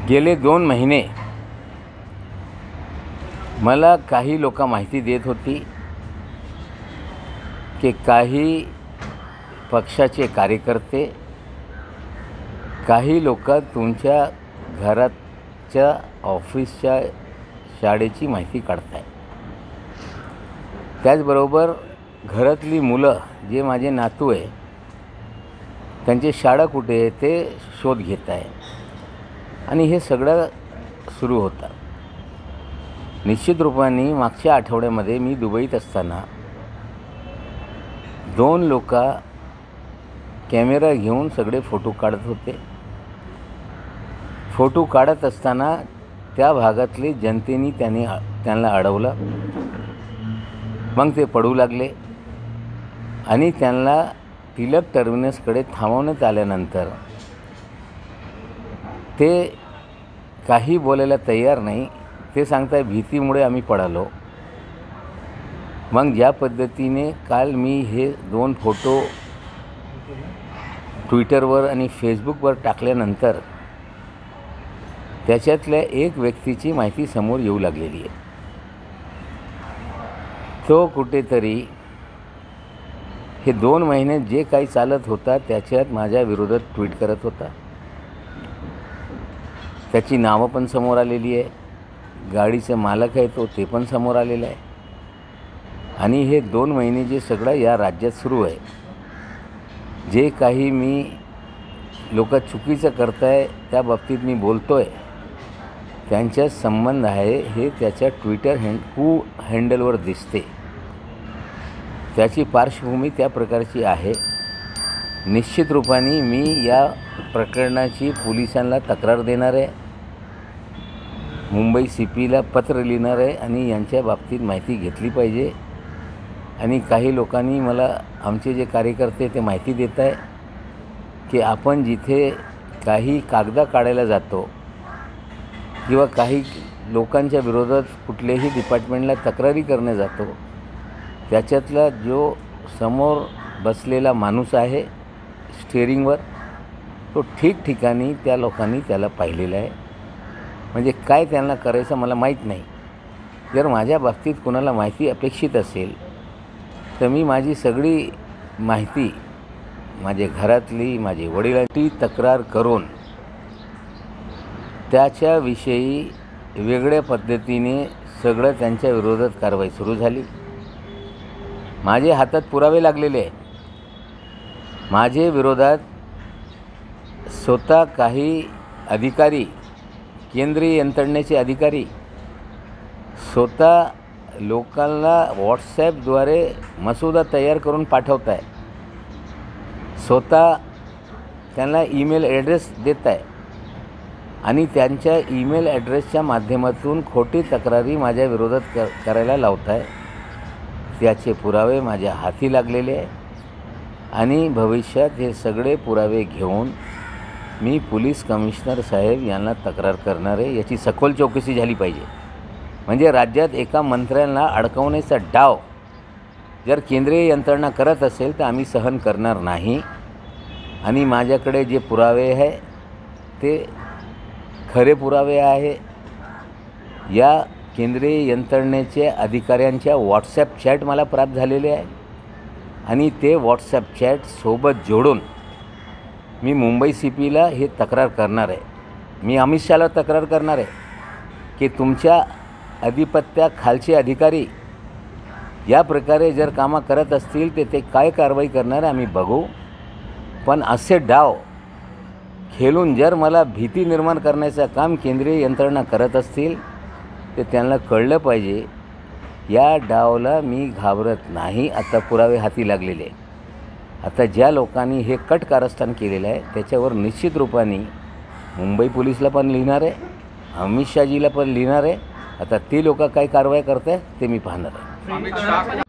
गेले 2 महिने मला काही लोक माहिती देत होती की काही पक्षाचे कार्यकर्ते, काही लोक तुमच्या घराच्या, ऑफिसच्या, शाळेची माहिती काढताय। त्याचबरोबर घरातली मुलं, जे माझे नातू आहे, त्यांची शाळा कुठे आहे ते शोध घेत आहे आणि हे सगळं सुरू होतं। निश्चित रूपाने मागच्या आठवड्यामध्ये मी दुबईत असताना 2 लोक कॅमेरा घेऊन सगळे फोटो काढत होते। फोटो काढत असताना त्या भागातले जनतेने त्यांना अडवलं। मग ते पडू लागले आणि त्यांना टिळक टर्मिनसकडे थांबवण्यात आल्यानंतर ते काही बोलायला तयार नाही। ते सांगताय भीतीमुळे आम्ही पळालो। मग ज्या पद्धतीने काल मी हे 2 फोटो ट्विटरवर आणि फेसबुकवर टाकल्यानंतर त्याच्यातल्या एक व्यक्तीची माहिती समोर येऊ लागलेली आहे। तो कुठेतरी हे 2 महिने जे काही चालत होता त्याच्यात माझ्या विरोधात ट्विट करत होता। त्याची नावं पण समोर आलेली आहे, गाडीचे मालक आहे तो ते पण समोर आलेला आहे। आणि हे 2 महिने जे सगळं या राज्यात सुरू आहे, जे काही मी लोक चुकीचं करताय त्या बाबतीत मी बोलतोय, त्यांचा संबंध आहे हे त्याच्या ट्विटर हँडलवर दिसते। त्याची पार्श्वभूमी त्या प्रकारची आहे। निश्चित रूपाने मी या प्रकरणाची पोलिसांना तक्रार देणार आहे, मुंबई CPला पत्र लिहिणार आहे आणि यांच्या बाबतीत माहिती घेतली पाहिजे। आणि काही लोकांनी मला, आमचे जे कार्यकर्ते ते माहिती देत आहे की आपण जिथे काही कागद काढायला जातो किंवा काही लोकांच्या विरोधात कुठल्याही डिपार्टमेंटला तक्रारी करणे जातो, त्याच्यातला जो समोर बसलेला माणूस आहे स्टीअरिंगवर, तो ठिकठिकाणी त्या लोकांनी त्याला पाहिलेला आहे। म्हणजे काय त्यांना करायचं मला माहीत नाही। जर माझ्या बाबतीत कोणाला माहिती अपेक्षित असेल तर मी माझी सगळी माहिती, माझे घरातली, माझे वडिलांची तक्रार करून त्याच्याविषयी वेगळ्या पद्धतीने सगळं त्यांच्या विरोधात कारवाई सुरू झाली। माझे हातात पुरावे लागलेले आहेत। माझे विरोधात स्वतः काही अधिकारी, केंद्रीय यंत्रणेचे अधिकारी स्वतः लोकांना व्हॉट्सॲपद्वारे मसुदा तयार करून पाठवत आहे, स्वतः त्यांना ईमेल ॲड्रेस देत आहे आणि त्यांच्या ईमेल ॲड्रेसच्या माध्यमातून खोटी तक्रारी माझ्या विरोधात करायला लावत आहे। त्याचे पुरावे माझ्या हाती लागलेले आहे आणि भविष्यात हे सगळे पुरावे घेऊन मी पोलीस कमिशनर साहेब यांना तक्रार करणार आहे। याची सखोल चौकशी झाली पाहिजे। म्हणजे राज्यात एका मंत्र्यांना अडकवण्याचा डाव जर केंद्रीय यंत्रणा करत असेल तर आम्ही सहन करणार नाही। आणि माझ्याकडे जे पुरावे आहे ते खरे पुरावे आहे। या केंद्रीय यंत्रणेचे अधिकाऱ्यांच्या व्हॉट्सॲप चॅट मला प्राप्त झालेले आहे आणि ते व्हॉट्सॲप चॅट सोबत जोडून मी मुंबई CPला हे तक्रार करणार आहे। मी अमित शहाला तक्रार करणार आहे की तुमच्या अधिपत्याखालचे अधिकारी या प्रकारे जर कामं करत असतील तर ते काय कारवाई करणार आम्ही बघू। पण असे डाव खेळून जर मला भीती निर्माण करण्याचं काम केंद्रीय यंत्रणा करत असतील तर त्यांना कळलं पाहिजे या डावला मी घाबरत नाही। आता पुरावे हाती लागलेले। आता ज्या लोकांनी हे कट कारस्थान केलेलं आहे त्याच्यावर निश्चित रूपाने मुंबई पोलीसला पण लिहिणार आहे, अमित शहाजीला पण लिहिणार आहे। आता ती लोक काय कारवाई करत आहे ते मी पाहणार आहे।